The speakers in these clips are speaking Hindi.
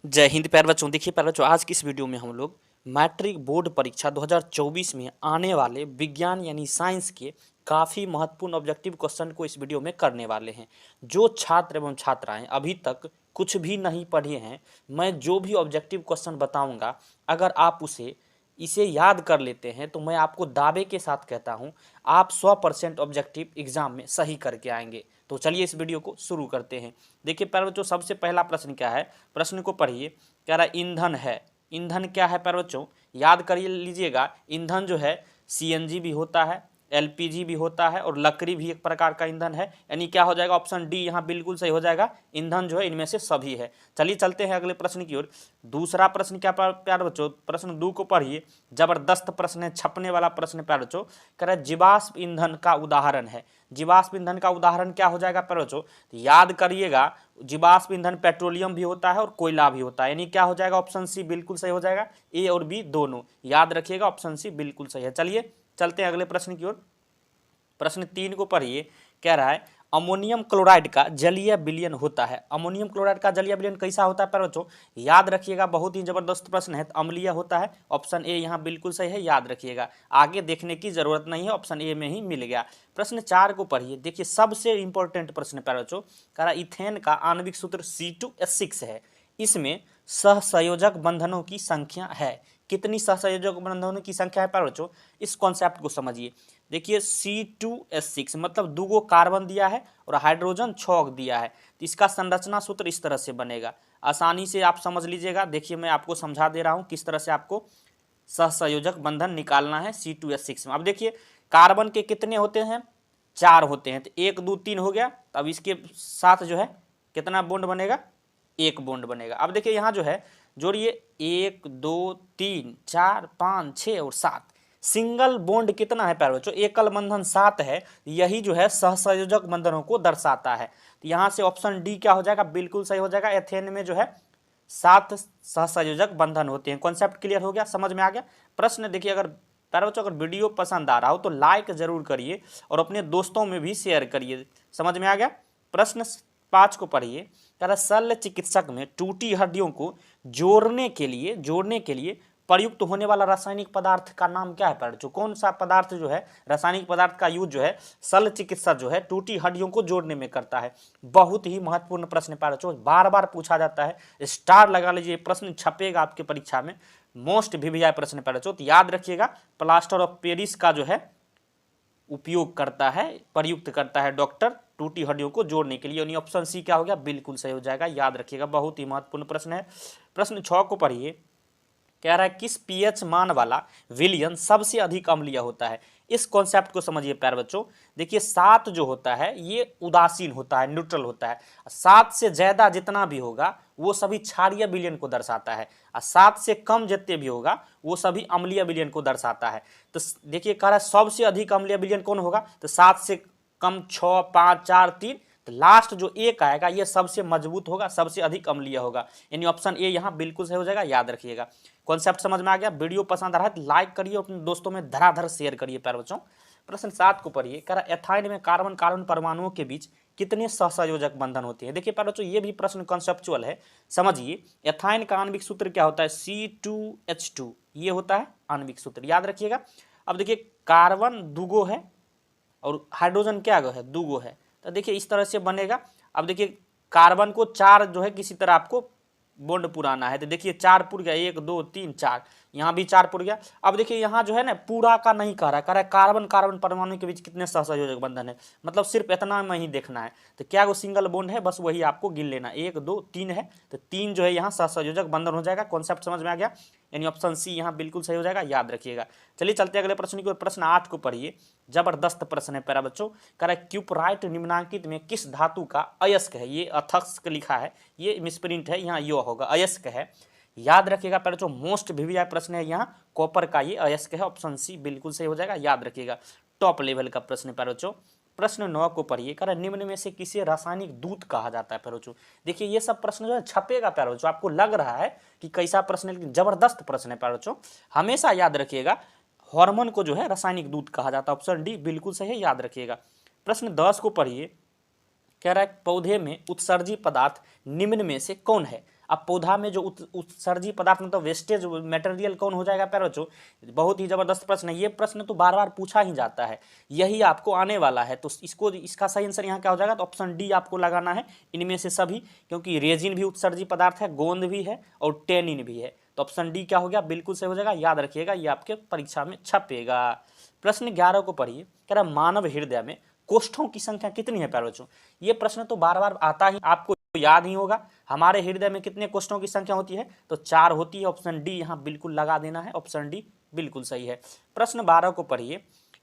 जय हिंद प्यारे बच्चों। देखिए प्यारे बच्चों, आज की इस वीडियो में हम लोग मैट्रिक बोर्ड परीक्षा 2024 में आने वाले विज्ञान यानी साइंस के काफ़ी महत्वपूर्ण ऑब्जेक्टिव क्वेश्चन को इस वीडियो में करने वाले हैं। जो छात्र एवं छात्राएं अभी तक कुछ भी नहीं पढ़े हैं, मैं जो भी ऑब्जेक्टिव क्वेश्चन बताऊंगा, अगर आप इसे याद कर लेते हैं तो मैं आपको दावे के साथ कहता हूं, आप 100% ऑब्जेक्टिव एग्जाम में सही करके आएंगे। तो चलिए इस वीडियो को शुरू करते हैं। देखिए प्यारे बच्चों, सबसे पहला प्रश्न क्या है, प्रश्न को पढ़िए। कह रहा है ईंधन है। ईंधन क्या है प्यारे बच्चों, याद कर लीजिएगा। ईंधन जो है सीएनजी भी होता है, एलपीजी भी होता है और लकड़ी भी एक प्रकार का ईंधन है। यानी क्या हो जाएगा, ऑप्शन डी यहाँ बिल्कुल सही हो जाएगा। ईंधन जो है इनमें से सभी है। चलिए चलते हैं अगले प्रश्न की ओर। दूसरा प्रश्न क्या प्यारे बच्चों, प्रश्न 2 को पढ़िए। जबरदस्त प्रश्न है, छपने वाला प्रश्न प्यारे बच्चों। कह रहा है जीवाश्म ईंधन का उदाहरण है। जीवाश्म ईंधन का उदाहरण क्या हो जाएगा प्यारे बच्चों, याद करिएगा। जीवाश्म ईंधन पेट्रोलियम भी होता है और कोयला भी होता है। यानी क्या हो जाएगा, ऑप्शन सी बिल्कुल सही हो जाएगा। ए और बी दोनों याद रखिएगा, ऑप्शन सी बिल्कुल सही है। चलिए चलते हैं अगले प्रश्न की ओर। प्रश्न 3 को पढ़िए। कह रहा है अमोनियम क्लोराइड का जलीय विलयन होता है। अमोनियम क्लोराइड का जलीय विलयन कैसा होता है प्यारे बच्चों, याद रखिएगा। बहुत ही जबरदस्त प्रश्न है। अम्लीय होता है, ऑप्शन ए यहाँ बिल्कुल सही है, याद रखिएगा। आगे देखने की जरूरत नहीं है, ऑप्शन ए में ही मिल गया। प्रश्न 4 को पढ़िए। देखिए सबसे इंपॉर्टेंट प्रश्न प्यारे बच्चों। कह रहा है इथेन का आणविक सूत्र C2H6 है। इसमें सहसंयोजक बंधनों की संख्या है। कितनी सहसंयोजक बंधनों की संख्या है प्यारे बच्चों, इस कॉन्सेप्ट को समझिए। देखिए C2H6 मतलब दूगो कार्बन दिया है और हाइड्रोजन 6 दिया है। तो इसका संरचना सूत्र इस तरह से बनेगा, आसानी से आप समझ लीजिएगा। देखिए मैं आपको समझा दे रहा हूं किस तरह से आपको सहसंयोजक बंधन निकालना है C2H6 में। अब देखिए कार्बन के कितने होते हैं, 4 होते हैं। तो 1 2 3 हो गया। अब इसके साथ जो है कितना बॉन्ड बनेगा, 1 बॉन्ड बनेगा। अब देखिए यहाँ जो है जोड़िए, 1 2 3 4 5 6 और 7। सिंगल बॉन्ड कितना है प्यारे बच्चों, एकल बंधन 7 है। यही जो है सहसंयोजक बंधनों को दर्शाता है। तो यहाँ से ऑप्शन डी क्या हो जाएगा, बिल्कुल सही हो जाएगा। एथेन में जो है 7 सहसंयोजक बंधन होते हैं। कॉन्सेप्ट क्लियर हो गया, समझ में आ गया। प्रश्न देखिए, अगर प्यारे बच्चों अगर वीडियो पसंद आ रहा हो तो लाइक जरूर करिए और अपने दोस्तों में भी शेयर करिए। समझ में आ गया। प्रश्न 5 को पढ़िए। कह रहा शल्य चिकित्सक में टूटी हड्डियों को जोड़ने के लिए प्रयुक्त होने वाला रासायनिक पदार्थ का नाम क्या है प्यारे बच्चों। कौन सा पदार्थ जो है, रासायनिक पदार्थ का यूज जो है शल्य चिकित्सा जो है टूटी हड्डियों को जोड़ने में करता है। बहुत ही महत्वपूर्ण प्रश्न प्यारे बच्चों, बार बार पूछा जाता है। स्टार लगा लीजिए, प्रश्न छपेगा आपके परीक्षा में। मोस्ट वीवीआई प्रश्न प्यारे बच्चों, तो याद रखिएगा। प्लास्टर ऑफ पेरिस का जो है उपयोग करता है, प्रयुक्त करता है डॉक्टर टूटी हड्डियों को जोड़ने के लिए। यानी ऑप्शन सी क्या हो गया, बिल्कुल सही हो जाएगा। याद रखिएगा, बहुत ही महत्वपूर्ण प्रश्न है। प्रश्न 6 को पढ़िए। कह रहा है किस पीएच मान वाला विलयन सबसे अधिक अम्लीय होता है। इस कॉन्सेप्ट को समझिए प्यारे बच्चों। देखिए 7 जो होता है ये उदासीन होता है, न्यूट्रल होता है। 7 से ज्यादा जितना भी होगा वो सभी क्षारीय विलयन को दर्शाता है, और 7 से कम जितने भी होगा वो सभी अम्लीय विलयन को दर्शाता है। तो देखिए कह रहा है सबसे अधिक अम्लीय विलयन कौन होगा, तो 7 से कम 6 5 4 3, तो लास्ट जो एक आएगा ये सबसे मजबूत होगा, सबसे अधिक अम्लीय होगा। यानी ऑप्शन ए यहाँ बिल्कुल सही हो जाएगा। याद रखिएगा। कॉन्सेप्ट समझ में आ गया। वीडियो पसंद आ रहा है तो लाइक करिए, अपने दोस्तों में धराधर शेयर करिए प्यारे बच्चों। प्रश्न 7 को पढ़िए। कह रहा एथाइन में कार्बन कार्बन परमाणुओं के बीच कितने सहसंयोजक बंधन होते हैं। देखिए प्यारे बच्चों ये भी प्रश्न कॉन्सेप्चुअल है, समझिए। एथाइन का आणविक सूत्र क्या होता है, C2H2 ये होता है आणविक सूत्र, याद रखिएगा। अब देखिए कार्बन दूगो है और हाइड्रोजन क्या है, दूगो है। तो देखिए इस तरह से बनेगा। अब देखिए कार्बन को 4 जो है किसी तरह आपको बॉन्ड पुराना है। तो देखिए 4 पुर गया, 1 2 3 4, यहाँ भी 4 पुर गया। अब देखिए यहाँ जो है ना पूरा का नहीं कह रहा है कार्बन कार्बन परमाणु के बीच कितने सहसंयोजक बंधन है, मतलब सिर्फ इतना में ही देखना है। तो क्या वो सिंगल बॉन्ड है, बस वही आपको गिन लेना। 1 2 3 है, तो 3 जो है यहाँ सहसंयोजक बंधन हो जाएगा। कॉन्सेप्ट समझ में आ गया। यानी ऑप्शन सी यहाँ बिल्कुल सही हो जाएगा। याद रखिएगा। चलिए चलते अगले प्रश्न की ओर। प्रश्न 8 को पढ़िए। जबरदस्त प्रश्न है प्यारा बच्चों। कह रहा है क्यूपराइट निम्नांकित में किस धातु का अयस्क है। ये अथक्स लिखा है, ये मिसप्रिंट है, यहाँ यो होगा, अयस्क है। याद रखिएगा प्यारे बच्चों, मोस्ट वीवीआई प्रश्न है। यहाँ कॉपर का ये अयस्क है, ऑप्शन सी बिल्कुल सही हो जाएगा। याद रखिएगा, टॉप लेवल का प्रश्न है प्यारे बच्चों। प्रश्न 9 को पढ़िए। कह रहा निम्न में से किसे रासायनिक दूत कहा जाता है प्यारे बच्चों। देखिए ये सब प्रश्न जो है छपेगा प्यारे बच्चों। आपको लग रहा है कि कैसा प्रश्न है, लेकिन जबरदस्त प्रश्न है प्यारे बच्चों। हमेशा याद रखिएगा, हार्मोन को जो है रासायनिक दूत कहा जाता है, ऑप्शन डी बिल्कुल सही है। याद रखिएगा। प्रश्न 10 को पढ़िए। कह रहा है पौधे में उत्सर्जी पदार्थ निम्न में से कौन है। अब पौधा में जो उत्सर्जी पदार्थ मतलब वेस्टेज मटेरियल कौन हो जाएगा प्यारे बच्चों? बहुत ही जबरदस्त प्रश्न है, ये प्रश्न तो बार बार पूछा ही जाता है, यही आपको आने वाला है। तो इसका सही आंसर यहाँ क्या हो जाएगा? तो ऑप्शन डी आपको लगाना है, इनमें से सभी, क्योंकि रेजिन भी उत्सर्जी पदार्थ है, गोंद भी है और टेनिन भी है। तो ऑप्शन डी क्या हो गया? बिल्कुल सही हो जाएगा, याद रखिएगा, ये आपके परीक्षा में छपेगा। प्रश्न 11 को पढ़िए, कह रहा मानव हृदय में कोष्ठों की संख्या कितनी है प्यारे बच्चों? ये प्रश्न तो बार बार आता ही, आपको याद ही होगा। हमारे हृदय में कितने कोष्ठों की संख्या होती है? तो 4 होती है। ऑप्शन डी यहाँ बिल्कुल लगा देना है, ऑप्शन डी बिल्कुल सही है। प्रश्न 12 को पढ़िए,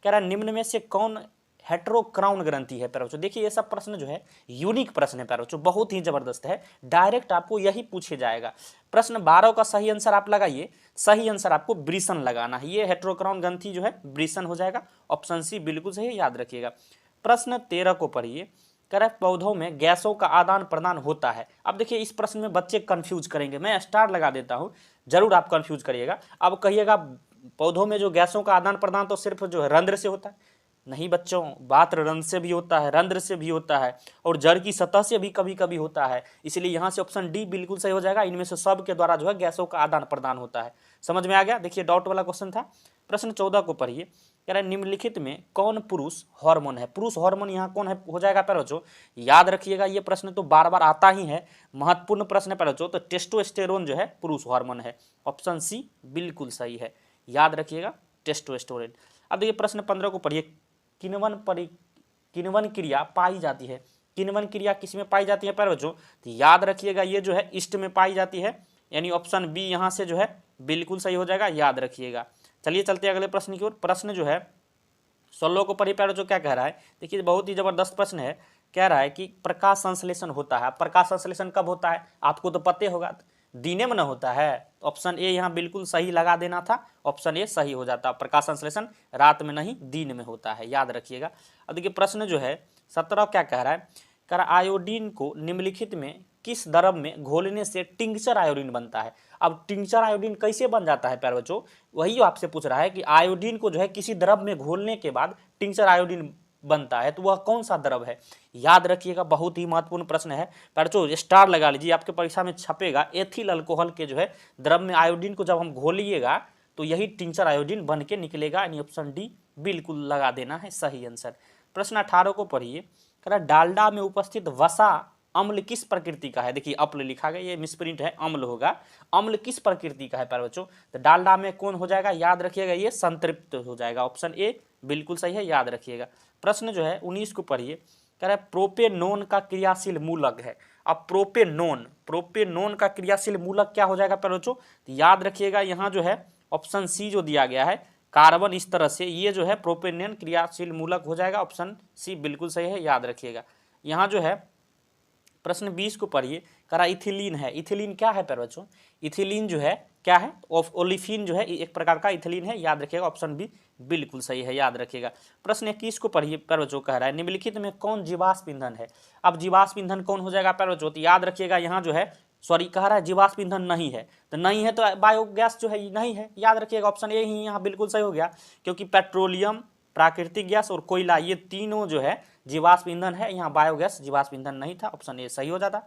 कह रहा निम्न में से कौन हेट्रोक्राउन ग्रंथि है प्यारे बच्चों? देखिए ये सब प्रश्न जो है यूनिक प्रश्न है प्यारे बच्चों, बहुत ही जबरदस्त है, डायरेक्ट आपको यही पूछे जाएगा। प्रश्न 12 का सही आंसर आप लगाइए, सही आंसर आपको ब्रिसन लगाना है, ये हेट्रोक्राउन ग्रंथि जो है ब्रिसन हो जाएगा, ऑप्शन सी बिल्कुल सही है, याद रखिएगा। प्रश्न 13 को पढ़िए, कह रहा है पौधों में गैसों का आदान प्रदान होता है। अब देखिए इस प्रश्न में बच्चे कंफ्यूज करेंगे, मैं स्टार लगा देता हूं, जरूर आप कंफ्यूज करिएगा। अब कहिएगा पौधों में जो गैसों का आदान प्रदान तो सिर्फ जो है रंध्र से होता है। नहीं बच्चों, बात रंध्र से भी होता है, रंध्र से भी होता है और जड़ की सतह से भी कभी कभी होता है, इसलिए यहाँ से ऑप्शन डी बिल्कुल सही हो जाएगा। इनमें से सब के द्वारा जो है गैसों का आदान प्रदान होता है। समझ में आ गया? देखिए डाउट वाला क्वेश्चन था। प्रश्न 14 को पढ़िए, कह रहा है निम्नलिखित में कौन पुरुष हार्मोन है? पुरुष हार्मोन यहाँ कौन है हो जाएगा प्यारे बच्चों? याद रखिएगा, ये प्रश्न तो बार बार आता ही है, महत्वपूर्ण प्रश्न है प्यारे बच्चों। तो टेस्टोस्टेरोन जो है पुरुष हार्मोन है, ऑप्शन सी बिल्कुल सही है, याद रखिएगा, टेस्टोस्टेरोन। अब देखिए प्रश्न 15 को पढ़िए, किण्वन क्रिया पाई जाती है। किण्वन क्रिया किसमें पाई जाती है प्यारे बच्चों? तो याद रखिएगा, ये जो है ईस्ट में पाई जाती है, यानी ऑप्शन बी यहाँ से जो है बिल्कुल सही हो जाएगा, याद रखिएगा। चलिए चलते हैं अगले प्रश्न की ओर। प्रश्न जो है 16 को पढ़िए प्यारे बच्चों, क्या कह रहा है? देखिए बहुत ही जबरदस्त प्रश्न है, कह रहा है कि प्रकाश संश्लेषण होता है। प्रकाश संश्लेषण कब होता है? आपको तो पता होगा, दिने में न होता है। ऑप्शन ए यहाँ बिल्कुल सही लगा देना था, ऑप्शन ए सही हो जाता। प्रकाश संश्लेषण रात में नहीं दिन में होता है, याद रखिएगा। अब देखिए प्रश्न जो है 17 क्या कह रहा है? कह रहा आयोडीन को निम्नलिखित में किस द्रव में घोलने से टिंक्चर आयोडीन बनता है? अब टिंक्चर आयोडीन कैसे बन जाता है प्यारे बच्चों? वही आपसे पूछ रहा है कि आयोडीन को जो है किसी द्रव में घोलने के बाद टिंक्चर आयोडीन बनता है, तो वह कौन सा द्रव है? याद रखिएगा, बहुत ही महत्वपूर्ण प्रश्न है प्यारे बच्चों, स्टार लगा लीजिए, आपके परीक्षा में छपेगा। एथिल अल्कोहल के जो है द्रव में आयोडीन को जब हम घोलिएगा तो यही टिंक्चर आयोडीन बन के निकलेगा, यानी ऑप्शन डी बिल्कुल लगा देना है सही आंसर। प्रश्न 18 को पढ़िए, कह रहा डालडा में उपस्थित वसा अम्ल किस प्रकृति का है? देखिए अम्ल लिखा गया, ये मिसप्रिंट है, अम्ल होगा। अम्ल किस प्रकृति का है प्यारे बच्चों? तो डालडा में कौन हो जाएगा? याद रखिएगा, ये संतृप्त हो जाएगा, ऑप्शन ए बिल्कुल सही है, याद रखिएगा। प्रश्न जो है 19 को पढ़िए, कह रहा है प्रोपेनोन का क्रियाशील मूलक है। अब प्रोपेनोन का क्रियाशील मूलक क्या हो जाएगा प्यारे बच्चों? तो याद रखिएगा, यहाँ जो है ऑप्शन सी जो दिया गया है, कार्बन इस तरह से, ये जो है प्रोपेनोन क्रियाशील मूलक हो जाएगा, ऑप्शन सी बिल्कुल सही है, याद रखिएगा। यहाँ जो है प्रश्न 20 को पढ़िए, करा इथिलीन है। इथिलीन क्या है प्यारे बच्चों? इथिलीन जो है क्या है? ओलिफिन जो है एक प्रकार का इथिलीन है, याद रखिएगा, ऑप्शन बी बिल्कुल सही है, याद रखिएगा। प्रश्न 21 को पढ़िए प्यारे बच्चों, कह रहा है निम्नलिखित में कौन जीवाश्म ईंधन है? अब जीवाश्म ईंधन कौन हो जाएगा प्यारे बच्चों? तो याद रखिएगा, यहाँ जो है सॉरी कह रहा है जीवाश्म ईंधन नहीं है, तो नहीं है तो बायोगैस जो है नहीं है, याद रखिएगा, ऑप्शन ए ही यहाँ बिल्कुल सही हो गया, क्योंकि पेट्रोलियम, प्राकृतिक गैस और कोयला, ये तीनों जो है जीवाश्म ईंधन है, यहाँ बायोगैस जीवाश्म ईंधन नहीं था, ऑप्शन ए सही हो जाता।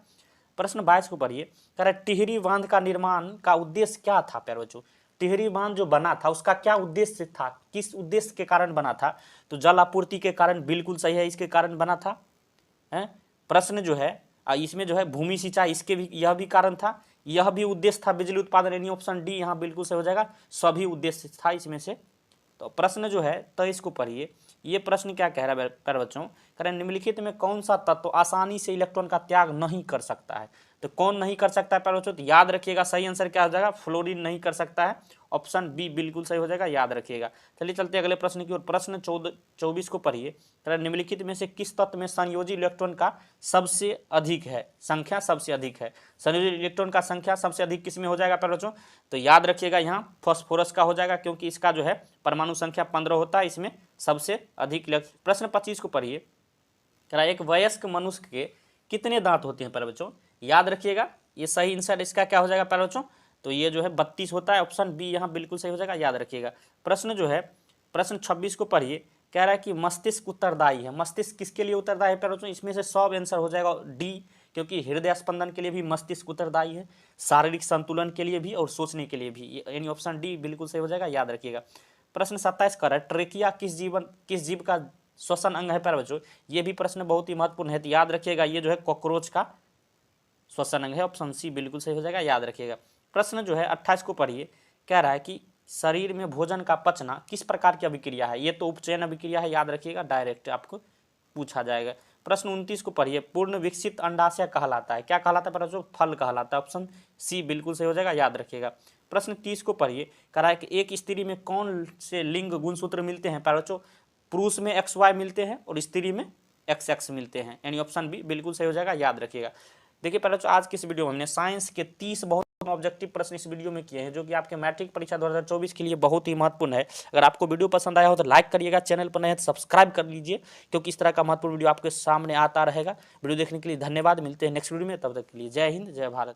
प्रश्न 22 को पढ़िए, कह रहा है टिहरी बांध का निर्माण का उद्देश्य क्या था प्यारे बच्चों? टिहरी बांध जो बना था उसका क्या उद्देश्य था, किस उद्देश्य के कारण बना था? तो जल आपूर्ति के कारण, बिल्कुल सही है, इसके कारण बना था। प्रश्न जो है इसमें जो है भूमि सिंचाई, इसके भी यह भी कारण था, यह भी उद्देश्य था, बिजली उत्पादन, यानी ऑप्शन डी यहाँ बिल्कुल सही हो जाएगा, सभी उद्देश्य था इसमें से। तो प्रश्न जो है 23 को पढ़िए, ये प्रश्न क्या कह रहा है प्यारे बच्चों? कह रहे हैं निम्नलिखित में कौन सा तत्व आसानी से इलेक्ट्रॉन का त्याग नहीं कर सकता है? तो कौन नहीं कर सकता है प्यारे बच्चों? तो याद रखिएगा, सही आंसर क्या हो जाएगा? फ्लोरीन नहीं कर सकता है, ऑप्शन बी बिल्कुल सही हो जाएगा, याद रखिएगा। चलिए चलते अगले प्रश्न की ओर। प्रश्न 24 को पढ़िए, कह रहा है निम्नलिखित में से किस तत्व में संयोजी इलेक्ट्रॉन का सबसे अधिक है, संख्या सबसे अधिक है? संयोजी इलेक्ट्रॉन का संख्या सबसे अधिक किस में हो जाएगा प्यारे बच्चों? तो याद रखिएगा, यहाँ फास्फोरस का हो जाएगा, क्योंकि इसका जो है परमाणु संख्या 15 होता है, इसमें सबसे अधिक। प्रश्न 25 को पढ़िए, कह रहा है एक वयस्क मनुष्य के कितने दांत होते हैं प्यारे बच्चों? याद रखिएगा, ये सही आंसर इसका क्या हो जाएगा प्यारे बच्चों? तो ये जो है 32 होता है, ऑप्शन बी यहाँ बिल्कुल सही हो जाएगा, याद रखिएगा। प्रश्न जो है प्रश्न 26 को पढ़िए, कह रहा है कि मस्तिष्क उत्तरदायी है। मस्तिष्क किसके लिए उत्तरदायी है प्यारे बच्चों? इसमें से सब आंसर हो जाएगा डी, क्योंकि हृदय स्पंदन के लिए भी मस्तिष्क उत्तरदायी है, शारीरिक संतुलन के लिए भी और सोचने के लिए भी, यानी ऑप्शन डी बिल्कुल सही हो जाएगा, याद रखिएगा। प्रश्न 27 कर रहा है, ट्रेकिया किस जीव का श्वसन अंग है प्यारे बच्चों। ये भी प्रश्न बहुत ही महत्वपूर्ण है, तो याद रखिएगा ये जो है कॉकरोच का श्वसन अंग है, ऑप्शन सी बिल्कुल सही हो जाएगा, याद रखिएगा। प्रश्न जो है 28 को पढ़िए, कह रहा है कि शरीर में भोजन का पचना किस प्रकार की अभिक्रिया है। ये तो उपचयन अभिक्रिया है, याद रखिएगा, डायरेक्ट आपको पूछा जाएगा। प्रश्न 29 को पढ़िए, पूर्ण विकसित अंडाशय कहलाता है, क्या कहलाता है बच्चों, फल कहलाता है, ऑप्शन सी बिल्कुल सही हो जाएगा, याद रखिएगा। प्रश्न 30 को पढ़िए, कह रहा है कि एक स्त्री में कौन से लिंग गुणसूत्र मिलते हैं बच्चों। पुरुष में XY मिलते हैं और स्त्री में XX मिलते हैं, यानी ऑप्शन बी बिल्कुल सही हो जाएगा, याद रखिएगा। देखिए पहले तो आज की इस वीडियो में हमने साइंस के 30 बहुत ऑब्जेक्टिव प्रश्न इस वीडियो में किए हैं, जो कि आपके मैट्रिक परीक्षा 2024 के लिए बहुत ही महत्वपूर्ण है। अगर आपको वीडियो पसंद आया हो तो लाइक करिएगा, चैनल पर नए हैं तो सब्सक्राइब कर लीजिए, क्योंकि इस तरह का महत्वपूर्ण वीडियो आपके सामने आता रहेगा। वीडियो देखने के लिए धन्यवाद, मिलते हैं नेक्स्ट वीडियो में, तब तक के लिए जय हिंद, जय भारत।